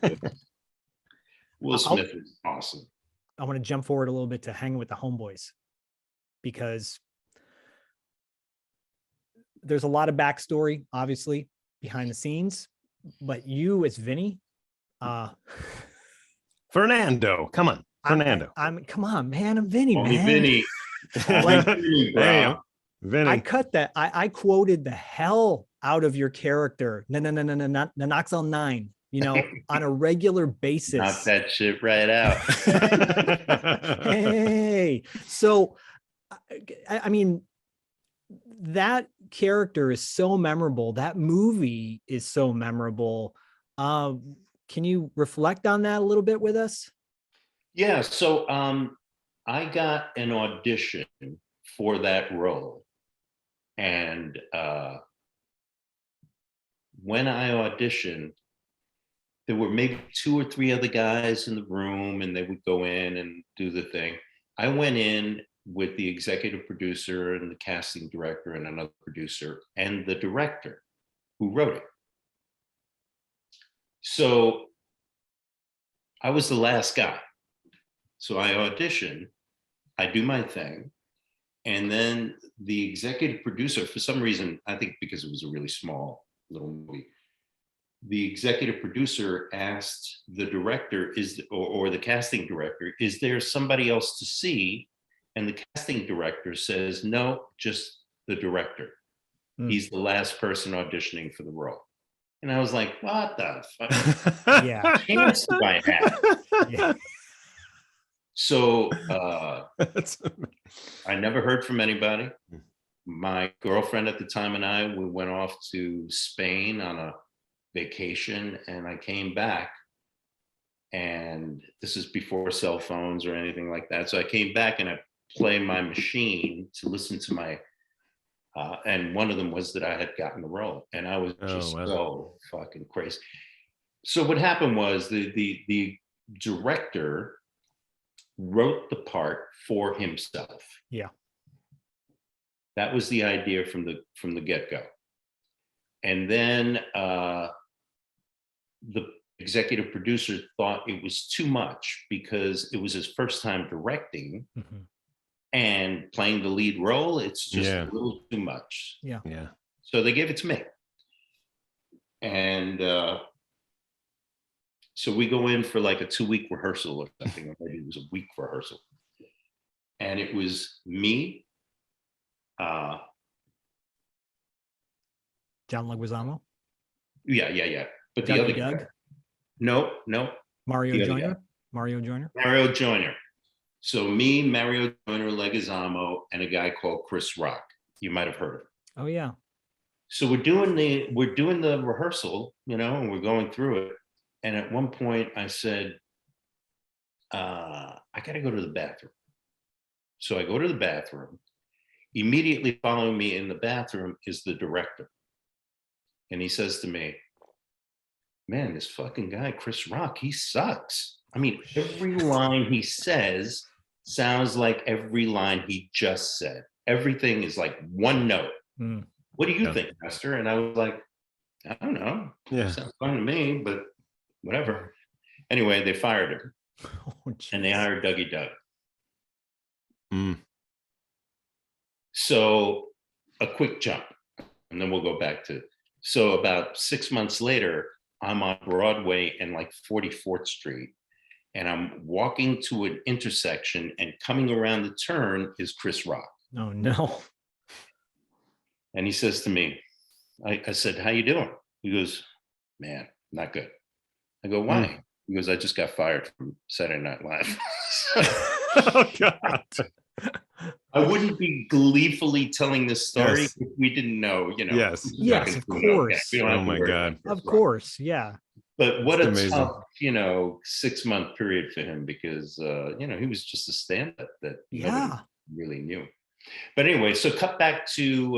was awesome. I want to jump forward a little bit to Hanging with the Homeboys, because there's a lot of backstory, obviously, behind the scenes, but you as Vinny, Fernando, come on, Fernando. Come on, man, I'm Vinny, man. Vinny. Like, Vinny. I cut that. I quoted the hell out of your character. Nanoxyl 9. You know, on a regular basis. Knock that shit right out. Hey, so I mean, that character is so memorable. That movie is so memorable. Can you reflect on that a little bit with us? Yeah. So I got an audition for that role, and when I auditioned, there were maybe 2 or 3 other guys in the room, and they would go in and do the thing. I went in with the executive producer and the casting director and another producer and the director who wrote it. So I was the last guy. So I audition, I do my thing. And then the executive producer, for some reason, I think because it was a really small little movie, the executive producer asked the director or the casting director, is there somebody else to see? And the casting director says, no, just the director. He's the last person auditioning for the role. And I was like, what the fuck? Yeah. Chance do I have? Yeah. So I never heard from anybody. My girlfriend at the time and I, we went off to Spain on a vacation, and I came back, and this is before cell phones or anything like that. So I came back and I played my machine to listen to my, and one of them was that I had gotten the role, and I was just so fucking crazy. So what happened was the director wrote the part for himself. Yeah. That was the idea from the get-go. And then the executive producer thought it was too much because it was his first time directing and playing the lead role. It's just a little too much. Yeah. So they gave it to me. And so we go in for like a 2-week rehearsal or something, or maybe it was a week rehearsal. And it was me, John Leguizamo. Yeah. But the Doug other Doug? guy, no. Mario Joyner. Mario Joyner. So me, Mario Joyner, Leguizamo, and a guy called Chris Rock. You might have heard of him. Oh yeah. So we're doing the rehearsal, and we're going through it. And at one point I said, I got to go to the bathroom. So I go to the bathroom. Immediately following me in the bathroom is the director. And he says to me, man, this fucking guy, Chris Rock, he sucks. I mean, every line he says sounds like every line he just said. Everything is like one note. What do you think, Nestor? And I was like, I don't know. Yeah. Sounds fun to me, but whatever. Anyway, they fired him. And they hired Dougie Doug. So a quick jump, and then we'll go back to, so about 6 months later, I'm on Broadway and like 44th Street, and I'm walking to an intersection, and coming around the turn is Chris Rock. Oh no. And he says to me, I said, how you doing? He goes, man, not good. I go, why? He goes, I just got fired from Saturday Night Live. Oh God. I wouldn't be gleefully telling this story if we didn't know, Yes, of course. Oh my God. Of course, yeah. But what a tough, 6-month period for him, because he was just a stand-up that nobody really knew. But anyway, so cut back to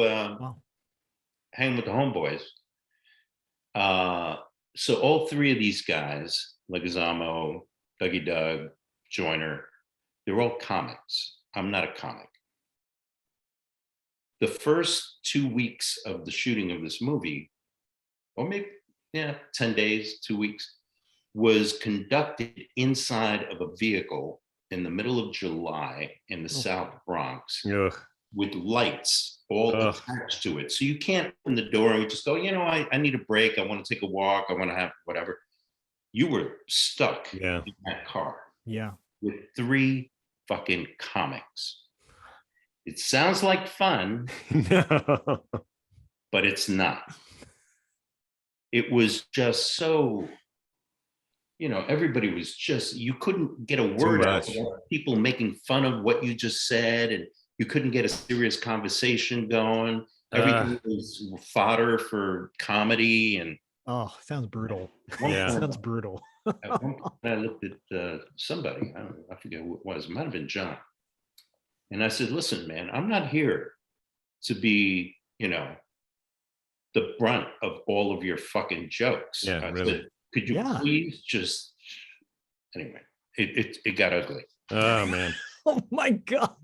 Hangin with the Homeboys. So all three of these guys, Leguizamo, Dougie Doug, Joyner, they're all comics. I'm not a comic. The first 2 weeks of the shooting of this movie, or maybe 10 days, 2 weeks, was conducted inside of a vehicle in the middle of July in the South Bronx with lights all attached to it. So you can't open the door and just go, I need a break. I want to take a walk. I want to have whatever. You were stuck in that car with 3 fucking comics. It sounds like fun, but it's not. It was just so, everybody was just, you couldn't get a word out without people making fun of what you just said, and you couldn't get a serious conversation going. Everything was fodder for comedy. And sounds brutal. Sounds brutal. At one point I looked at somebody, I forget who it was, it might have been John. And I said, listen, man, I'm not here to be, the brunt of all of your fucking jokes. Yeah, I really. said, could you please just, anyway, it got ugly. Oh, man. Oh my God.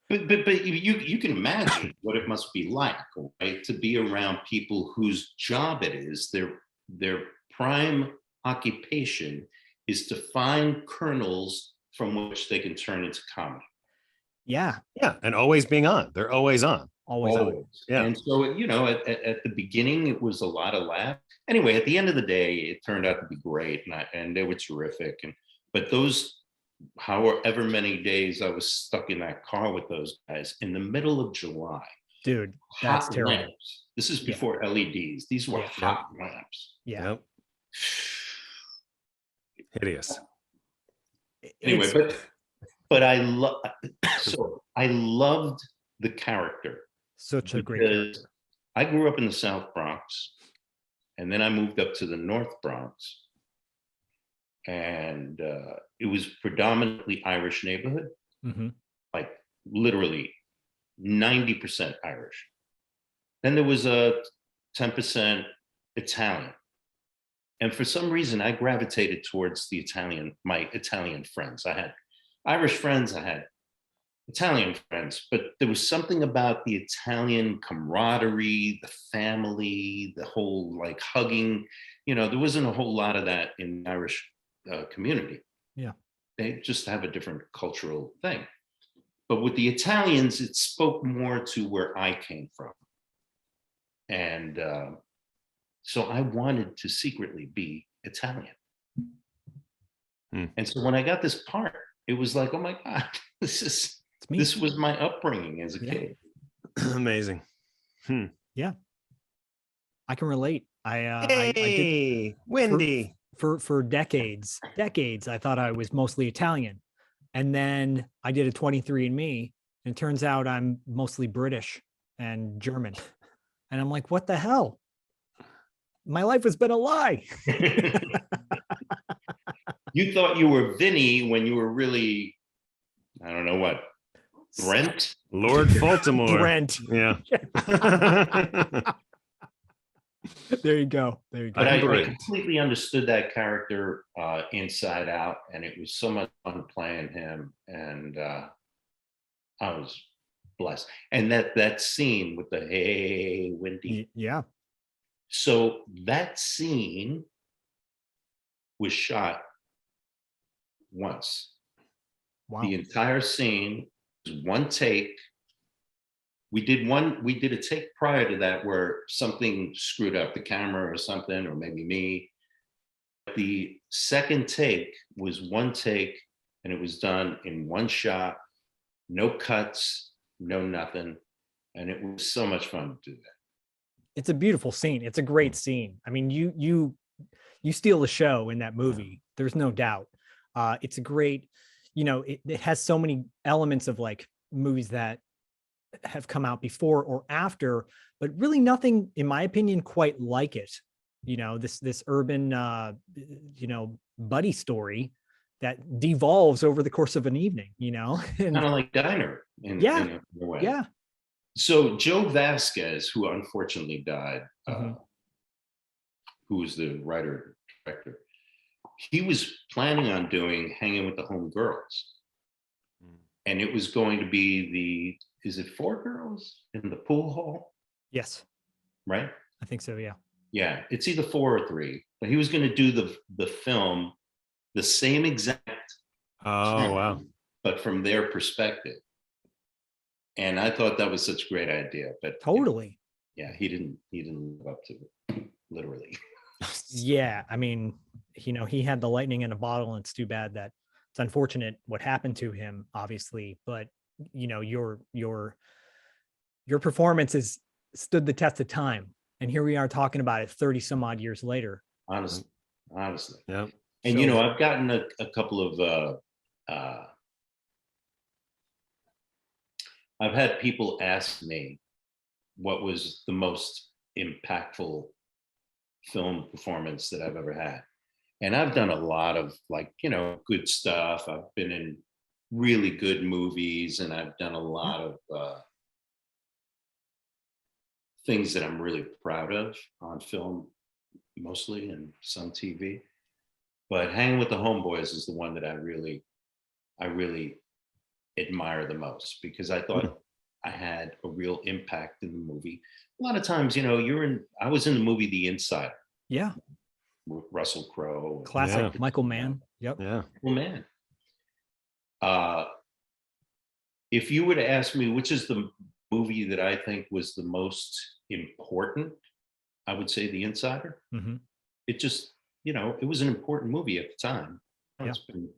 But you can imagine what it must be like, right? To be around people whose job it is. They're their prime occupation is to find kernels from which they can turn into comedy. Yeah. Yeah. And always being on. They're always on. Always on. Always. Yeah. And so, at the beginning, it was a lot of laughs. Anyway, at the end of the day, it turned out to be great, and they were terrific. But those, however many days I was stuck in that car with those guys in the middle of July. Dude, that's Hot terrible. lamps. This is before LEDs. These were hot lamps. Yeah. Yep. Hideous. Anyway, but I love so I loved the character. Such a great character. I grew up in the South Bronx, and then I moved up to the North Bronx, and it was predominantly Irish neighborhood, like literally 90% Irish. Then there was a 10% Italian. And for some reason, I gravitated towards my Italian friends. I had Irish friends, I had Italian friends, but there was something about the Italian camaraderie, the family, the whole like hugging. There wasn't a whole lot of that in the Irish community. Yeah. They just have a different cultural thing. But with the Italians, it spoke more to where I came from. And so I wanted to secretly be Italian. And so when I got this part, it was like, oh my God, this was my upbringing as a kid. Amazing. Yeah. I can relate. I did Wendy. For decades, I thought I was mostly Italian. And then I did a 23andMe, and it turns out I'm mostly British and German. And I'm like, what the hell? My life has been a lie. You thought you were Vinny when you were really, I don't know what, Brent? Lord Baltimore. Brent. Yeah. There you go. But I completely understood that character inside out, and it was so much fun playing him, and I was blessed. And that scene with the hey Wendy. Yeah. So that scene was shot once. Wow. The entire scene was one take. We did a take prior to that where something screwed up the camera or something, or maybe me. The second take was one take, and it was done in one shot, no cuts, no nothing. And it was so much fun to do that. It's a beautiful scene. It's a great scene. I mean, you steal the show in that movie. There's no doubt. It's a great, it has so many elements of like movies that have come out before or after, but really nothing, in my opinion, quite like it. This urban, buddy story that devolves over the course of an evening, Kind of like Diner in a way. Yeah. So Joe Vasquez, who unfortunately died, who was the writer director, he was planning on doing Hangin' with the Homegirls. And it was going to be is it 4 girls in the pool hall? Yes. Right? I think so, yeah. Yeah, it's either 4 or 3. But he was going to do the film the same exact time, wow, but from their perspective. And I thought that was such a great idea. But totally. Yeah, he didn't live up to it, literally. Yeah, I mean, he had the lightning in a bottle, and it's too bad that it's unfortunate what happened to him, obviously, but your performance has stood the test of time, and here we are talking about it 30 some odd years later. Honestly. Yeah. And I've gotten a couple of I've had people ask me what was the most impactful film performance that I've ever had. And I've done a lot of good stuff. I've been in really good movies, and I've done a lot of things that I'm really proud of on film, mostly, and some TV. But Hangin' with the Homeboys is the one that I really admire the most, because I thought I had a real impact in the movie. A lot of times, I was in the movie The Insider. Yeah. with Russell Crowe. Classic Yeah. Michael Mann. Yep. Yeah. Well, man. If you were to ask me which is the movie that I think was the most important, I would say The Insider. Mm-hmm. It just, it was an important movie at the time. Yeah. It's been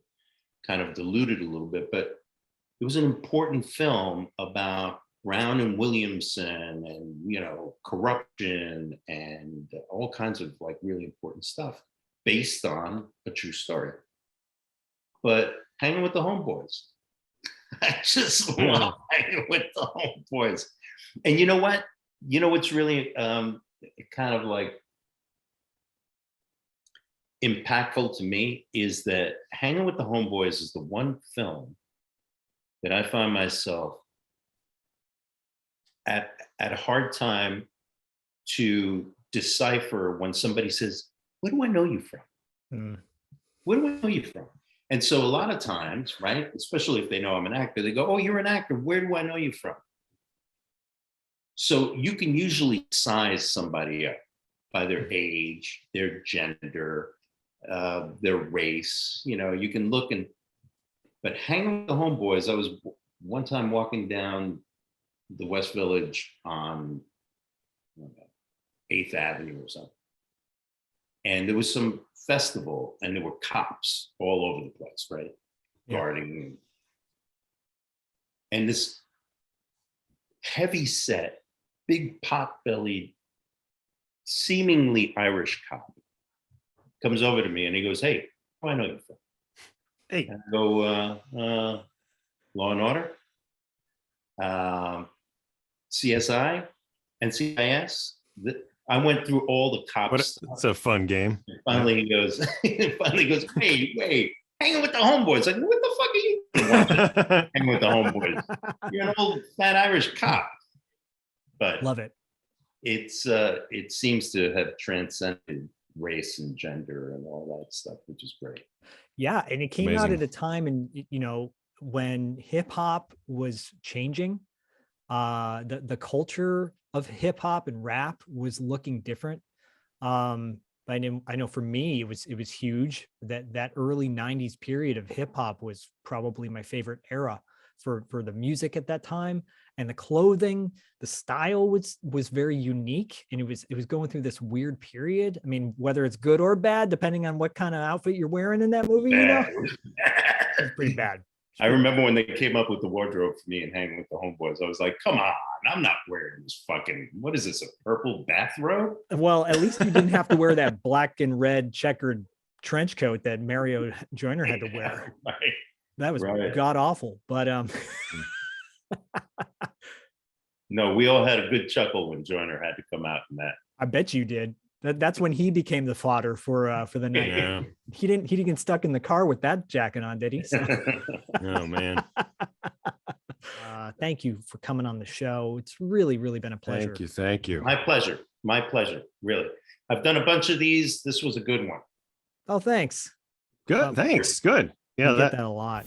kind of diluted a little bit, but it was an important film about Brown and Williamson and, corruption and all kinds of like really important stuff based on a true story. But Hanging with the Homeboys. I just love Hanging with the Homeboys. And you know what? You know what's really kind of like impactful to me is that Hanging with the Homeboys is the one film that I find myself at a hard time to decipher when somebody says, "Where do I know you from? Where do I know you from?" And so a lot of times, right, especially if they know I'm an actor, they go, "Oh, you're an actor. Where do I know you from?" So you can usually size somebody up by their age, their gender, their race. You can look but Hanging with the Homeboys, I was one time walking down the West Village on 8th Avenue or something. And there was some festival and there were cops all over the place, right? Yeah. Guarding. And this heavy set, big pot-bellied, seemingly Irish cop comes over to me and he goes, "Hey, where do I know you from?" Hey. And I go, Law and Order, CSI, NCIS. I went through all the cops. It's a fun game. And finally, he goes, "Hey, wait, Hanging with the Homeboys." Like, what the fuck are you doing? Hanging with the Homeboys. You're an old fat Irish cop. But Love it. It seems to have transcended race and gender and all that stuff, which is great. Yeah, and it came out Amazing. at a time, and when hip hop was changing, the culture of hip hop and rap was looking different. I know for me it was huge that early 90s period of hip hop was probably my favorite era for the music at that time, and the clothing, the style was very unique, and it was going through this weird period. I mean, whether it's good or bad, depending on what kind of outfit you're wearing in that movie, it's pretty bad. I remember when they came up with the wardrobe for me and Hanging with the Homeboys, I was like, "Come on, I'm not wearing this fucking, what is this, a purple bathrobe?" Well, at least you didn't have to wear that black and red checkered trench coat that Mario Joyner had to wear. Right. That was god awful. But no, we all had a good chuckle when Joyner had to come out in that. I bet you did. That's when he became the fodder for the night. Yeah. He didn't get stuck in the car with that jacket on, did he? So. Oh man. Thank you for coming on the show. It's really, really been a pleasure. Thank you. My pleasure. Really. I've done a bunch of these. This was a good one. Oh, thanks. Good. Thanks. Good. Yeah, I get that a lot.